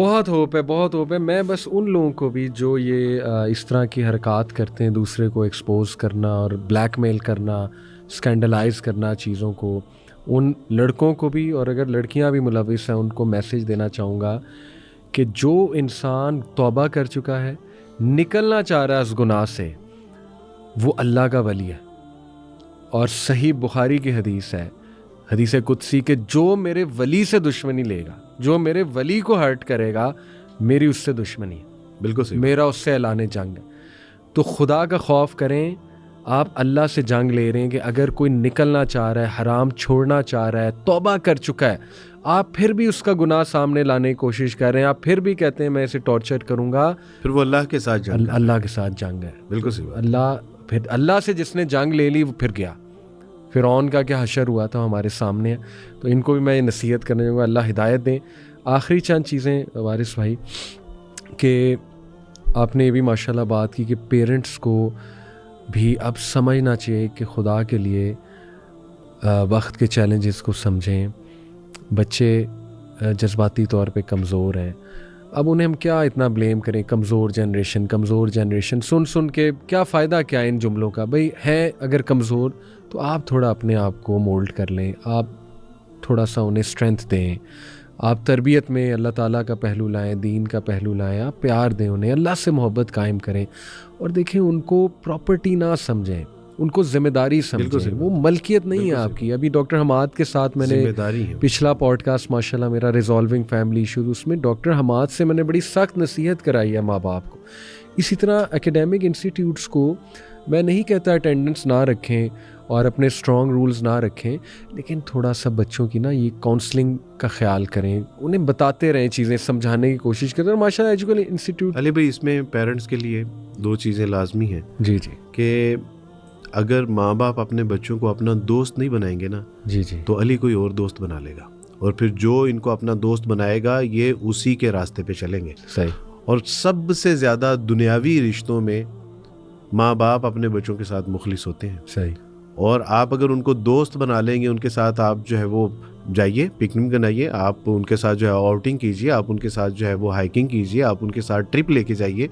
بہت ہوپ ہے، بہت ہوپ ہے. میں بس ان لوگوں کو بھی جو یہ اس طرح کی حرکات کرتے ہیں، دوسرے کو ایکسپوز کرنا اور بلیک میل کرنا، اسکینڈلائز کرنا چیزوں کو، ان لڑکوں کو بھی اور اگر لڑکیاں بھی ملوث ہیں ان کو میسیج دینا چاہوں گا کہ جو انسان توبہ کر چکا ہے، نکلنا چاہ رہا ہے اس گناہ سے، وہ اللہ کا ولی ہے. اور صحیح بخاری کی حدیث ہے، حدیث قدسی، کہ جو میرے ولی سے دشمنی لے گا، جو میرے ولی کو ہرٹ کرے گا، میری اس سے دشمنی ہے. بالکل صحیح. میرا اس سے اعلان جنگ ہے. تو خدا کا خوف کریں. آپ اللہ سے جنگ لے رہے ہیں کہ اگر کوئی نکلنا چاہ رہا ہے، حرام چھوڑنا چاہ رہا ہے، توبہ کر چکا ہے، آپ پھر بھی اس کا گناہ سامنے لانے کی کوشش کر رہے ہیں، آپ پھر بھی کہتے ہیں میں اسے ٹارچر کروں گا، پھر وہ اللہ کے ساتھ جنگ ہے. اللہ کے ساتھ جنگ ہے. بالکل صحیح. اللہ سے جس نے جنگ لے لی وہ پھر گیا. فرعون کا کیا حشر ہوا تھا ہمارے سامنے ہے. تو ان کو بھی میں یہ نصیحت کرنے چاہوں گا، اللہ ہدایت دیں. آخری چند چیزیں وارث بھائی، کہ آپ نے یہ بھی ماشاءاللہ بات کی کہ پیرنٹس کو بھی اب سمجھنا چاہیے کہ خدا کے لیے وقت کے چیلنجز کو سمجھیں. بچے جذباتی طور پہ کمزور ہیں، اب انہیں ہم کیا اتنا بلیم کریں، کمزور جنریشن سن کے کیا فائدہ کیا ان جملوں کا. بھئی ہیں اگر کمزور تو آپ تھوڑا اپنے آپ کو مولڈ کر لیں، آپ تھوڑا سا انہیں اسٹرینتھ دیں، آپ تربیت میں اللہ تعالیٰ کا پہلو لائیں، دین کا پہلو لائیں، آپ پیار دیں انہیں، اللہ سے محبت قائم کریں. اور دیکھیں ان کو پراپرٹی نہ سمجھیں، ان کو ذمہ داری سمجھیں. وہ ملکیت نہیں ہے آپ کی. ابھی ڈاکٹر حماد کے ساتھ میں نے پچھلا پوڈ کاسٹ ماشاءاللہ میرا ریزالونگ فیملی ایشوز، اس میں ڈاکٹر حماد سے میں نے بڑی سخت نصیحت کرائی ہے ماں باپ کو. اسی طرح اکیڈیمک انسٹیٹیوٹس کو میں نہیں کہتا اٹینڈنس نہ رکھیں اور اپنے اسٹرانگ رولز نہ رکھیں، لیکن تھوڑا سا بچوں کی نا یہ کاؤنسلنگ کا خیال کریں، انہیں بتاتے رہیں، چیزیں سمجھانے کی کوشش کریں. اور ماشاءاللہ ایجوکیشن انسٹیٹیوٹ علی بھائی اس میں پیرنٹس کے لیے دو چیزیں لازمی ہیں. جی کہ اگر ماں باپ اپنے بچوں کو اپنا دوست نہیں بنائیں گے نا، تو علی کوئی اور دوست بنا لے گا، اور پھر جو ان کو اپنا دوست بنائے گا یہ اسی کے راستے پہ چلیں گے. صحیح. اور سب سے زیادہ دنیاوی رشتوں میں ماں باپ اپنے بچوں کے ساتھ مخلص ہوتے ہیں. صحیح. اور آپ اگر ان کو دوست بنا لیں گے، ان کے ساتھ آپ جو ہے وہ جائیے، پکنک بنائیے، آپ ان کے ساتھ جو ہے آؤٹنگ کیجیے، آپ ان کے ساتھ جو ہے وہ ہائکنگ کیجیے، آپ ان کے ساتھ ٹرپ لے کے جائیے،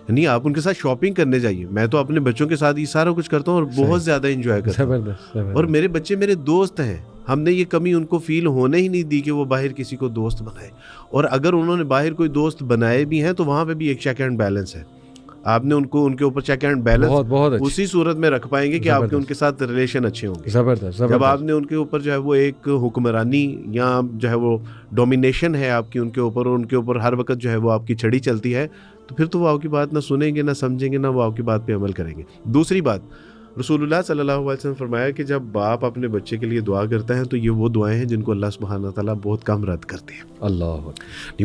یعنی آپ ان کے ساتھ شاپنگ کرنے جائیے. میں تو اپنے بچوں کے ساتھ یہ سارا کچھ کرتا ہوں اور بہت زیادہ انجوائے کرتا ہوں. اور میرے بچے میرے دوست ہیں. ہم نے یہ کمی ان کو فیل ہونے ہی نہیں دی کہ وہ باہر کسی کو دوست بنائے. اور اگر انہوں نے باہر کوئی دوست بنائے بھی ہیں تو وہاں پہ بھی ایک چیک اینڈ بیلنس ہے. آپ نے ان کے اوپر چیک اینڈ بیلنس اسی صورت میں رکھ پائیں گے کہ آپ کے ان کے ساتھ ریلیشن اچھے ہوں گے. زبردست. جب آپ نے ان کے اوپر جو ہے وہ ایک حکمرانی یا جو ہے وہ ڈومینیشن ہے آپ کی ان کے اوپر، اور ان کے اوپر ہر وقت جو ہے وہ آپ کی چھڑی چلتی ہے، تو پھر تو وہ آپ کی بات نہ سنیں گے، نہ سمجھیں گے، نہ وہ آپ کی بات پہ عمل کریں گے. دوسری بات، رسول اللہ صلی اللہ علیہ وسلم فرمایا کہ جب باپ اپنے بچے کے لیے دعا کرتا ہے تو یہ وہ دعائیں ہیں جن کو اللہ سبحانہ و تعالیٰ بہت کم رد کرتے ہیں. اللہ.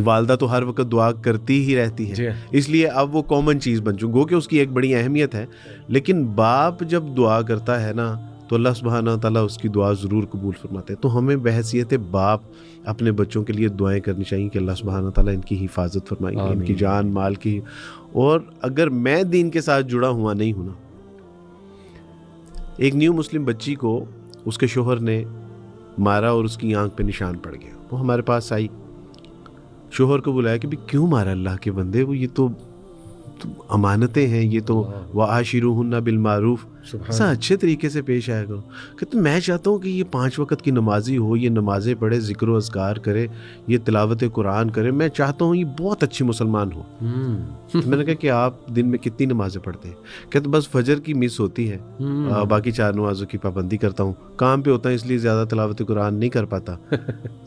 والدہ تو ہر وقت دعا کرتی ہی رہتی ہے، اس لیے اب وہ کامن چیز بن چکی، گو کہ اس کی ایک بڑی اہمیت ہے. لیکن باپ جب دعا کرتا ہے نا تو اللہ سبحانہ و تعالیٰ اس کی دعا ضرور قبول فرماتے ہیں. تو ہمیں بحیثیت باپ اپنے بچوں کے لیے دعائیں کرنی چاہیے کہ اللہ سبحانہ و تعالیٰ ان کی حفاظت فرمائے، ان کی جان مال کی. اور اگر میں دین کے ساتھ جڑا ہوا نہیں ہوں نا، ایک نیو مسلم بچی کو اس کے شوہر نے مارا اور اس کی آنکھ پہ نشان پڑ گیا. وہ ہمارے پاس آئی، شوہر کو بلایا کہ بھی کیوں مارا اللہ کے بندے، وہ یہ تو امانتیں ہیں، یہ تو وَعَاشِرُوهُنَّ بِالْمَعْرُوفِ، ایسا اچھے طریقے سے پیش آیا کرو. کہ میں چاہتا ہوں کہ یہ 5 وقت کی نمازی ہو، یہ نمازیں پڑھے، ذکر و اذکار کرے، یہ تلاوت قرآن کرے، میں چاہتا ہوں یہ بہت اچھی مسلمان ہو. میں نے کہا کہ آپ دن میں کتنی نمازیں پڑھتے ہیں؟ کہتے بس فجر کی مس ہوتی ہے، باقی 4 نمازوں کی پابندی کرتا ہوں، کام پہ ہوتا ہے اس لیے زیادہ تلاوت قرآن نہیں کر پاتا.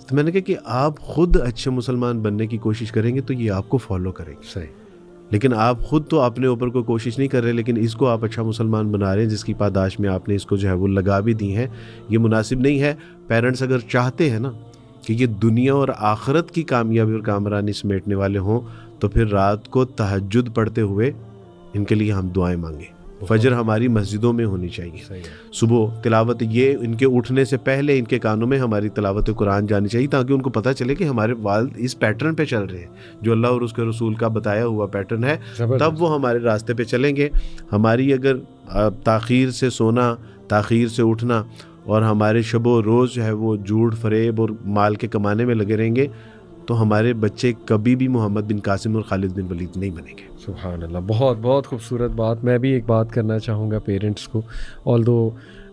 تو میں نے کہا کہ آپ خود اچھے مسلمان بننے کی کوشش کریں گے تو یہ آپ کو فالو کریں گے. صحیح. لیکن آپ خود تو اپنے اوپر کوئی کوشش نہیں کر رہے، لیکن اس کو آپ اچھا مسلمان بنا رہے ہیں جس کی پاداش میں آپ نے اس کو جو ہے وہ لگا بھی دی ہیں. یہ مناسب نہیں ہے. پیرنٹس اگر چاہتے ہیں نا کہ یہ دنیا اور آخرت کی کامیابی اور کامرانی سمیٹنے والے ہوں تو پھر رات کو تہجد پڑھتے ہوئے ان کے لیے ہم دعائیں مانگیں. فجر ہماری مسجدوں میں ہونی چاہیے، صبح تلاوت، یہ ان کے اٹھنے سے پہلے ان کے کانوں میں ہماری تلاوت قرآن جانی چاہیے تاکہ ان کو پتہ چلے کہ ہمارے والد اس پیٹرن پہ چل رہے ہیں جو اللہ اور اس کے رسول کا بتایا ہوا پیٹرن ہے. تب وہ ہمارے راستے پہ چلیں گے. ہماری اگر تاخیر سے سونا، تاخیر سے اٹھنا اور ہمارے شب و روز جو ہے وہ جھوٹ فریب اور مال کے کمانے میں لگے رہیں گے تو ہمارے بچے کبھی بھی محمد بن قاسم اور خالد بن ولید نہیں بنیں گے. سبحان اللہ, بہت بہت خوبصورت بات. میں بھی ایک بات کرنا چاہوں گا پیرنٹس کو, آلدو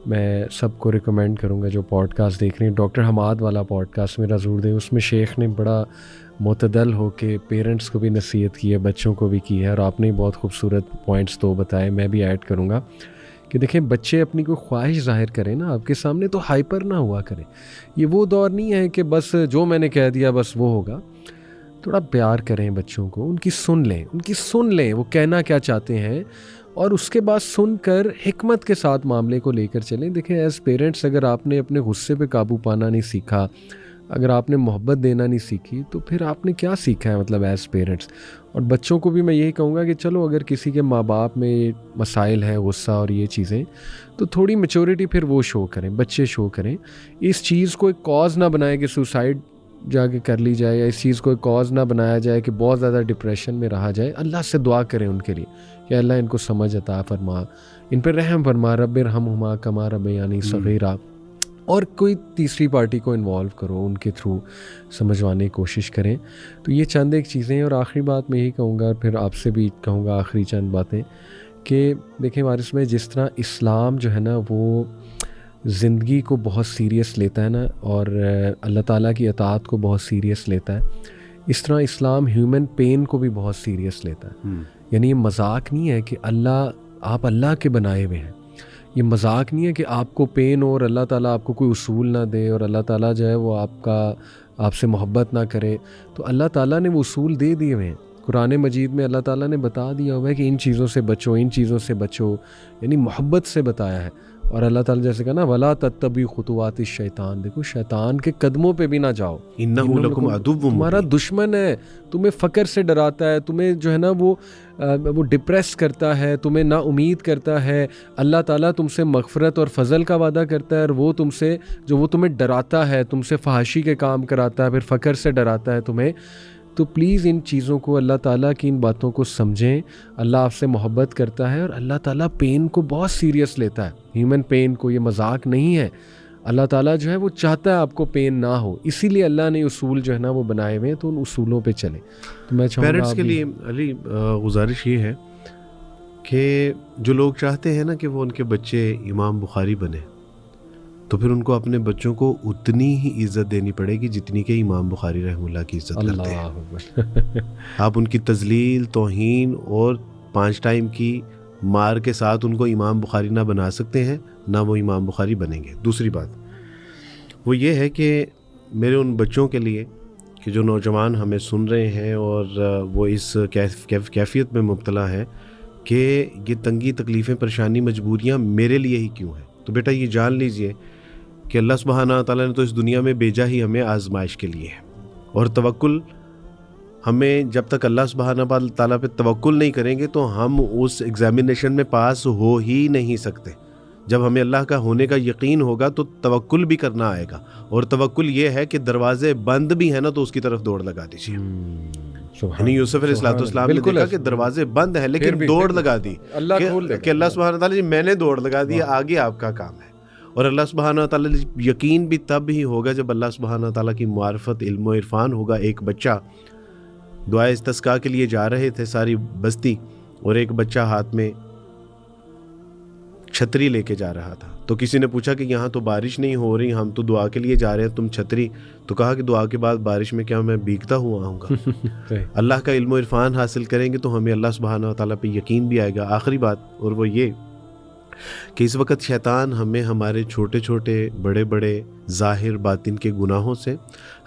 میں سب کو ریکمینڈ کروں گا جو پوڈ کاسٹ دیکھ رہے ہیں, ڈاکٹر حماد والا پوڈ کاسٹ میرا ضرور دیں. اس میں شیخ نے بڑا معتدل ہو کے پیرنٹس کو بھی نصیحت کی ہے, بچوں کو بھی کی ہے, اور آپ نے بہت خوبصورت پوائنٹس تو بتائے. میں بھی ایڈ کروں گا کہ دیکھیں بچے اپنی کوئی خواہش ظاہر کریں نا آپ کے سامنے تو ہائپر نہ ہوا کریں. یہ وہ دور نہیں ہے کہ بس جو میں نے کہہ دیا بس وہ ہوگا. تھوڑا پیار کریں بچوں کو, ان کی سن لیں وہ کہنا کیا چاہتے ہیں, اور اس کے بعد سن کر حکمت کے ساتھ معاملے کو لے کر چلیں. دیکھیں ایز پیرنٹس اگر آپ نے اپنے غصے پہ قابو پانا نہیں سیکھا, اگر آپ نے محبت دینا نہیں سیکھی, تو پھر آپ نے کیا سیکھا ہے مطلب ایز پیرنٹس. اور بچوں کو بھی میں یہی کہوں گا کہ چلو اگر کسی کے ماں باپ میں مسائل ہیں, غصہ اور یہ چیزیں, تو تھوڑی میچورٹی پھر وہ شو کریں, بچے شو کریں. اس چیز کو ایک کاز نہ بنائیں کہ سوسائڈ جا کے کر لی جائے, یا اس چیز کو ایک کاز نہ بنایا جائے کہ بہت زیادہ ڈپریشن میں رہا جائے. اللہ سے دعا کریں ان کے لیے کہ اللہ ان کو سمجھ عطا فرما, ان پہ رحم فرما, رب ارحمہما کما ربیانی صغیرا. اور کوئی تیسری پارٹی کو انوالو کرو, ان کے تھرو سمجھوانے کی کوشش کریں. تو یہ چند ایک چیزیں. اور آخری بات میں یہی کہوں گا, پھر آپ سے بھی کہوں گا آخری چند باتیں, کہ دیکھیں وارث میں جس طرح اسلام جو ہے نا وہ زندگی کو بہت سیریس لیتا ہے نا, اور اللہ تعالیٰ کی اطاعت کو بہت سیریس لیتا ہے, اس طرح اسلام ہیومن پین کو بھی بہت سیریس لیتا ہے. یعنی یہ مذاق نہیں ہے کہ آپ اللہ کے بنائے ہوئے ہیں. یہ مذاق نہیں ہے کہ آپ کو پین ہو اور اللہ تعالیٰ آپ کو کوئی اصول نہ دے, اور اللہ تعالیٰ جو ہے وہ آپ سے محبت نہ کرے. تو اللہ تعالیٰ نے وہ اصول دے دیے ہوئے ہیں. قرآن مجید میں اللہ تعالیٰ نے بتا دیا ہوا ہے کہ ان چیزوں سے بچو, ان چیزوں سے بچو, یعنی محبت سے بتایا ہے. اور اللہ تعالیٰ جیسے کہا نا ولا تتبعوا خطوات الشیطان, دیکھو شیطان کے قدموں پہ بھی نہ جاؤ, انہ لکم عدو مبین, تمہارا دشمن ہے, تمہیں فقر سے ڈراتا ہے, تمہیں جو ہے نا وہ ڈپریس کرتا ہے, تمہیں نا امید کرتا ہے. اللہ تعالیٰ تم سے مغفرت اور فضل کا وعدہ کرتا ہے, اور وہ تمہیں ڈراتا ہے, تم سے فحاشی کے کام کراتا ہے, پھر فقر سے ڈراتا ہے تمہیں. تو پلیز ان چیزوں کو, اللہ تعالیٰ کی ان باتوں کو سمجھیں. اللہ آپ سے محبت کرتا ہے, اور اللہ تعالیٰ پین کو بہت سیریس لیتا ہے, ہیومن پین کو. یہ مذاق نہیں ہے. اللہ تعالیٰ جو ہے وہ چاہتا ہے آپ کو پین نہ ہو, اسی لیے اللہ نے اصول جو ہے نا وہ بنائے ہوئے ہیں, تو ان اصولوں پہ چلیں. تو میں چاہوں گا پیرنٹس کے لیے علی گزارش یہ ہے کہ جو لوگ چاہتے ہیں نا کہ وہ ان کے بچے امام بخاری بنے, تو پھر ان کو اپنے بچوں کو اتنی ہی عزت دینی پڑے گی جتنی کہ امام بخاری رحمہ اللہ کی عزت کرتے ہیں. آپ ان کی تذلیل, توہین اور 5 ٹائم کی مار کے ساتھ ان کو امام بخاری نہ بنا سکتے ہیں, نہ وہ امام بخاری بنیں گے. دوسری بات وہ یہ ہے کہ میرے ان بچوں کے لیے کہ جو نوجوان ہمیں سن رہے ہیں اور وہ اس کیفیت میں مبتلا ہیں کہ یہ تنگی, تکلیفیں, پریشانی, مجبوریاں میرے لیے ہی کیوں ہیں, تو بیٹا یہ جان لیجئے کہ اللہ سبحانہ تعالیٰ نے تو اس دنیا میں بھیجا ہی ہمیں آزمائش کے لیے ہے. اور توکل ہمیں, جب تک اللہ سبحانہ تعالیٰ پہ توکل نہیں کریں گے تو ہم اس ایگزامینیشن میں پاس ہو ہی نہیں سکتے. جب ہمیں اللہ کا ہونے کا یقین ہوگا تو توکل بھی کرنا آئے گا. اور توکل یہ ہے کہ دروازے بند بھی ہیں نا تو اس کی طرف دوڑ لگا دیجیے. یعنی یوسف علیہ السلام نے دیکھا کہ دروازے بند ہیں لیکن دوڑ لگا دی کہ اللہ سبحانہ تعالیٰ جی میں نے دوڑ لگا دی, آگے آپ کا کام ہے. اور اللہ سبحانہ تعالیٰ یقین بھی تب ہی ہوگا جب اللہ سبحانہ تعالیٰ کی معرفت, علم و عرفان ہوگا. ایک بچہ دعائے استسقاء کے لیے جا رہے تھے ساری بستی, اور ایک بچہ ہاتھ میں چھتری لے کے جا رہا تھا. تو کسی نے پوچھا کہ یہاں تو بارش نہیں ہو رہی, ہم تو دعا کے لیے جا رہے ہیں, تم چھتری. تو کہا کہ دعا کے بعد بارش میں کیا میں بھیگتا ہوا آؤں گا. اللہ کا علم و عرفان حاصل کریں گے تو ہمیں اللہ سبحانہ تعالیٰ پہ یقین بھی آئے گا. آخری بات اور وہ یہ کہ اس وقت شیطان ہمیں ہمارے چھوٹے چھوٹے, بڑے بڑے, ظاہر باطن کے گناہوں سے,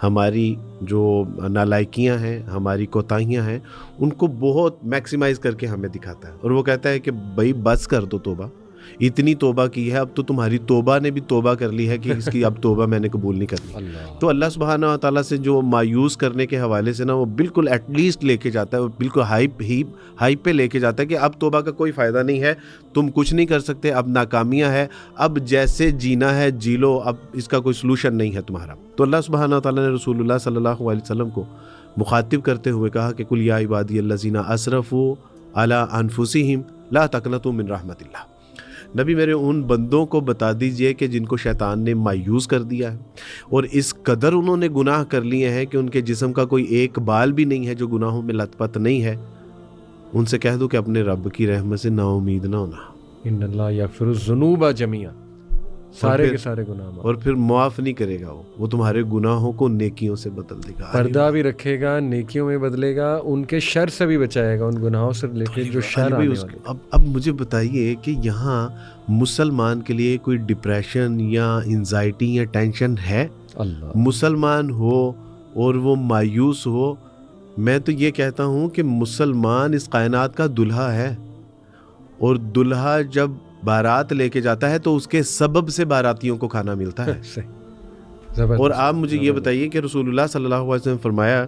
ہماری جو نالائکیاں ہیں, ہماری کوتاہیاں ہیں, ان کو بہت میکسیمائز کر کے ہمیں دکھاتا ہے. اور وہ کہتا ہے کہ بھائی بس کر دو توبہ, اتنی توبہ کی ہے, اب تو تمہاری توبہ نے بھی توبہ کر لی ہے کہ اس کی اب توبہ میں نے قبول نہیں کرنی. تو اللہ سبحانہ و تعالیٰ سے جو مایوس کرنے کے حوالے سے نا وہ بالکل ایٹ لیسٹ لے کے جاتا ہے, وہ بالکل ہائپ پہ لے کے جاتا ہے کہ اب توبہ کا کوئی فائدہ نہیں ہے, تم کچھ نہیں کر سکتے, اب ناکامیاں ہے, اب جیسے جینا ہے جی لو, اب اس کا کوئی سلوشن نہیں ہے تمہارا. تو اللہ سبحانہ و تعالیٰ نے رسول اللہ صلی اللہ علیہ وسلم کو مخاطب کرتے ہوئے کہا کہ قل یا عبادی الذین اسرفوا علی انفسہم لا تقنطوا من رحمت اللہ. نبی میرے ان بندوں کو بتا دیجئے کہ جن کو شیطان نے مایوس کر دیا ہے اور اس قدر انہوں نے گناہ کر لیے ہیں کہ ان کے جسم کا کوئی ایک بال بھی نہیں ہے جو گناہوں میں لت پت نہیں ہے. ان سے کہہ دو کہ اپنے رب کی رحمت سے نا امید نہ ہونا. ان اللہ یغفر الذنوب جميعا، سارے کے سارے گناہ معاف. اور پھر معاف نہیں کرے گا، وہ تمہارے گناہوں کو نیکیوں سے بدل دے گا. پردہ بھی رکھے گا، نیکیوں میں بدلے گا، ان کے شر سے بھی بچائے گا، ان گناہوں سے ریلیٹڈ جو شر آنے والے. اب مجھے بتائیے کہ یہاں مسلمان کے لیے کوئی ڈپریشن یا انزائٹی یا ٹینشن ہے؟ اللہ مسلمان ہو اور وہ مایوس ہو، میں تو یہ کہتا ہوں کہ مسلمان اس کائنات کا دلہا ہے، اور دلہا جب بارات لے کے جاتا ہے تو اس کے سبب سے باراتیوں کو کھانا ملتا ہے. اور آپ مجھے یہ بتائیے کہ رسول اللہ صلی اللہ علیہ وسلم فرمایا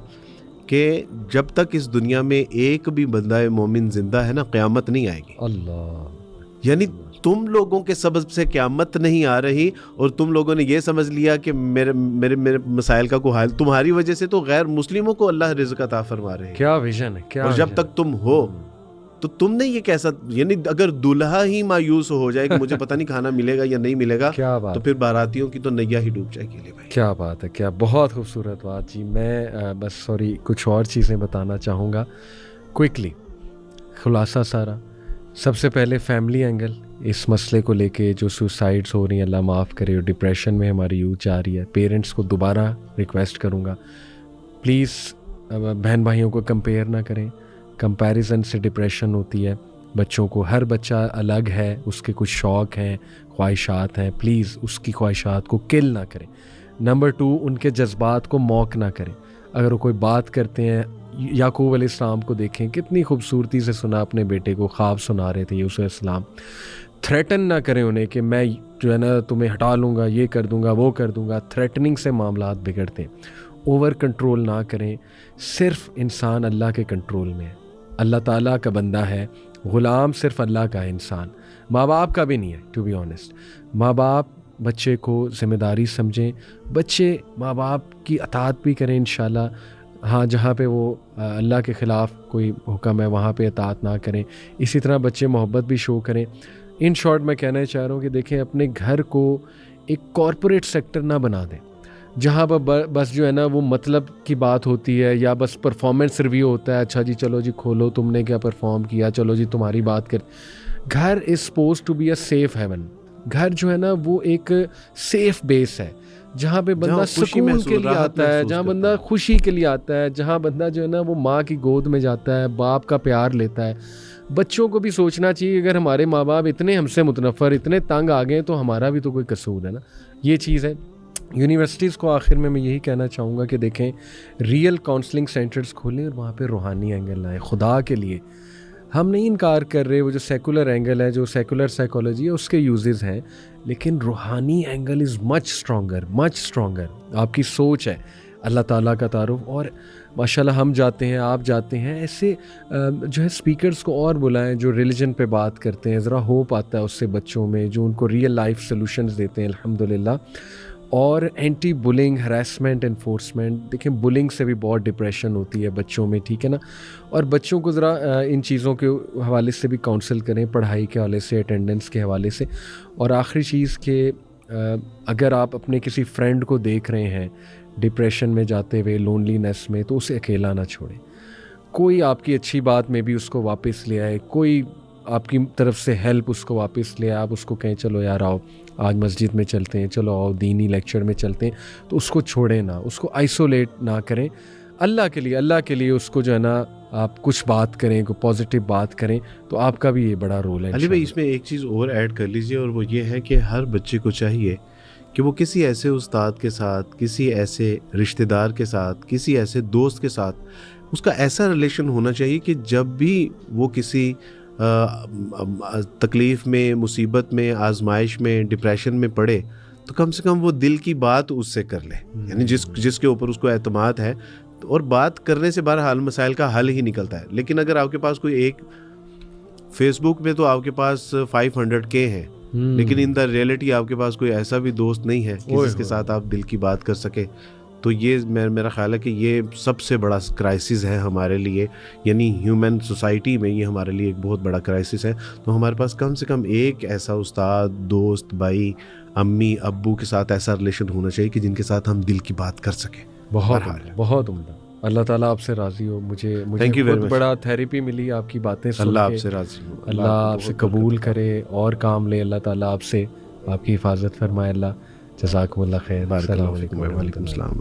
کہ جب تک اس دنیا میں ایک بھی بندہ مومن زندہ ہے نا، قیامت نہیں آئے گی. اللہ، یعنی تم لوگوں کے سبب سے قیامت نہیں آ رہی، اور تم لوگوں نے یہ سمجھ لیا کہ میرے مسائل کا کوئی حل، تمہاری وجہ سے تو غیر مسلموں کو اللہ رزق عطا فرما رہے ہیں. کیا ویژن ہے، کیا. اور جب تک تم ہو تو تم نے یہ کیسا، یعنی اگر دلہا ہی مایوس ہو جائے کہ مجھے پتہ نہیں کھانا ملے گا یا نہیں ملے گا، تو پھر باراتیوں کی تو نیا ہی ڈوب جائے گی. بھائی کیا بات ہے، کیا بہت خوبصورت بات جی. میں بس سوری کچھ اور چیزیں بتانا چاہوں گا کوئکلی. خلاصہ سارا، سب سے پہلے فیملی اینگل اس مسئلے کو لے کے جو سوسائڈس ہو رہی ہیں، اللہ معاف کرے، اور ڈپریشن میں ہماری یوتھ جا رہی ہے. پیرنٹس کو دوبارہ ریکویسٹ کروں گا، پلیز بہن بھائیوں کو کمپیئر نہ کریں. کمپیریزن سے ڈپریشن ہوتی ہے. بچوں کو، ہر بچہ الگ ہے، اس کے کچھ شوق ہیں، خواہشات ہیں، پلیز اس کی خواہشات کو کل نہ کریں. نمبر 2، ان کے جذبات کو موک نہ کریں. اگر وہ کوئی بات کرتے ہیں، یعقوب علیہ السلام کو دیکھیں کتنی خوبصورتی سے سنا اپنے بیٹے کو، خواب سنا رہے تھے یوسف علیہ السلام. تھریٹن نہ کریں انہیں کہ میں جو ہے نا تمہیں ہٹا لوں گا، یہ کر دوں گا، وہ کر دوں گا. تھریٹننگ سے معاملات بگڑتے ہیں. اوور کنٹرول نہ کریں. صرف انسان اللہ کے کنٹرول میں ہے، اللہ تعالیٰ کا بندہ ہے، غلام صرف اللہ کا ہے. انسان ماں باپ کا بھی نہیں ہے. ٹو بی آنیسٹ، ماں باپ بچے کو ذمہ داری سمجھیں. بچے ماں باپ کی اطاعت بھی کریں انشاءاللہ. ہاں، جہاں پہ وہ اللہ کے خلاف کوئی حکم ہے وہاں پہ اطاعت نہ کریں. اسی طرح بچے محبت بھی شو کریں. ان شارٹ میں کہنا چاہ رہا ہوں کہ دیکھیں، اپنے گھر کو ایک کارپوریٹ سیکٹر نہ بنا دیں جہاں پر بس جو ہے نا وہ مطلب کی بات ہوتی ہے، یا بس پرفارمنس ریویو ہوتا ہے. اچھا جی چلو جی کھولو، تم نے کیا پرفارم کیا، چلو جی تمہاری بات کر. گھر is supposed to be a safe haven. گھر جو ہے نا وہ ایک سیف بیس ہے جہاں پہ بندہ سکون کے لیے آتا ہے، جہاں بندہ خوشی کے لیے آتا ہے، جہاں بندہ جو ہے نا وہ ماں کی گود میں جاتا ہے، باپ کا پیار لیتا ہے. بچوں کو بھی سوچنا چاہیے اگر ہمارے ماں باپ اتنے ہم سے متنفر، اتنے تنگ آ گئے تو ہمارا بھی تو کوئی قصور ہے نا. یہ چیز ہے. یونیورسٹیز کو آخر میں یہی کہنا چاہوں گا کہ دیکھیں، ریئل کاؤنسلنگ سینٹرز کھولیں اور وہاں پہ روحانی اینگل لائیں. خدا کے لیے ہم نہیں انکار کر رہے، وہ جو سیکولر اینگل ہے، جو سیکولر سائیکالوجی ہے، اس کے یوزز ہیں، لیکن روحانی اینگل از مچ اسٹرانگر. آپ کی سوچ ہے، اللہ تعالیٰ کا تعارف. اور ماشاءاللہ ہم جاتے ہیں، آپ جاتے ہیں، ایسے جو ہے اسپیکرز کو اور بلائیں جو ریلیجن پہ بات کرتے ہیں. ذرا ہوپ آتا ہے اس سے بچوں میں، جو ان کو ریئل لائف سولوشنز دیتے ہیں الحمدللہ. اور اینٹی بلنگ، ہراسمنٹ، انفورسمنٹ. دیکھیں بلنگ سے بھی بہت ڈپریشن ہوتی ہے بچوں میں، ٹھیک ہے نا. اور بچوں کو ذرا ان چیزوں کے حوالے سے بھی کاؤنسل کریں، پڑھائی کے حوالے سے، اٹینڈنس کے حوالے سے. اور آخری چیز کہ اگر آپ اپنے کسی فرینڈ کو دیکھ رہے ہیں ڈپریشن میں جاتے ہوئے، لونلینس میں، تو اسے اکیلا نہ چھوڑیں. کوئی آپ کی اچھی بات میں بھی اس کو واپس لے آئے، کوئی آپ کی طرف سے ہیلپ اس کو واپس لے آئے. آپ اس کو کہیں چلو یار آؤ آج مسجد میں چلتے ہیں، چلو آؤ دینی لیکچر میں چلتے ہیں، تو اس کو چھوڑیں نہ، اس کو آئسولیٹ نہ کریں. اللہ کے لیے اس کو جو ہے نا آپ کچھ بات کریں، کوئی پازیٹیو بات کریں، تو آپ کا بھی یہ بڑا رول ہے. علی بھائی اس میں ایک چیز اور ایڈ کر لیجئے، اور وہ یہ ہے کہ ہر بچے کو چاہیے کہ وہ کسی ایسے استاد کے ساتھ، کسی ایسے رشتہ دار کے ساتھ، کسی ایسے دوست کے ساتھ اس کا ایسا ریلیشن ہونا چاہیے کہ جب بھی وہ کسی تکلیف میں، مصیبت میں، آزمائش میں، ڈپریشن میں پڑے، تو کم سے کم وہ دل کی بات اس سے کر لے. یعنی جس کے اوپر اس کو اعتماد ہے، اور بات کرنے سے بہرحال مسائل کا حل ہی نکلتا ہے. لیکن اگر آپ کے پاس کوئی ایک فیس بک پہ تو آپ کے پاس 500K ہیں، لیکن ان دا ریئلٹی آپ کے پاس کوئی ایسا بھی دوست نہیں ہے کہ جس کے ساتھ آپ دل کی بات کر سکے، تو یہ میرا خیال ہے کہ یہ سب سے بڑا کرائسس ہے ہمارے لیے، یعنی ہیومن سوسائٹی میں یہ ہمارے لیے ایک بہت بڑا کرائسس ہے. تو ہمارے پاس کم سے کم ایک ایسا استاد، دوست، بھائی، امی، ابو کے ساتھ ایسا ریلیشن ہونا چاہیے کہ جن کے ساتھ ہم دل کی بات کر سکیں. بہت عمدہ. اللہ تعالیٰ آپ سے راضی ہو. مجھے بہت بڑا تھیراپی ملی آپ کی باتیں سن کے. اللہ آپ سے راضی ہو. اللہ آپ سے قبول کرے اور کام لے. اللہ تعالیٰ آپ سے آپ کی حفاظت فرمائے. اللہ جزاکم اللہ خیر. السلام علیکم. وعلیکم السلام.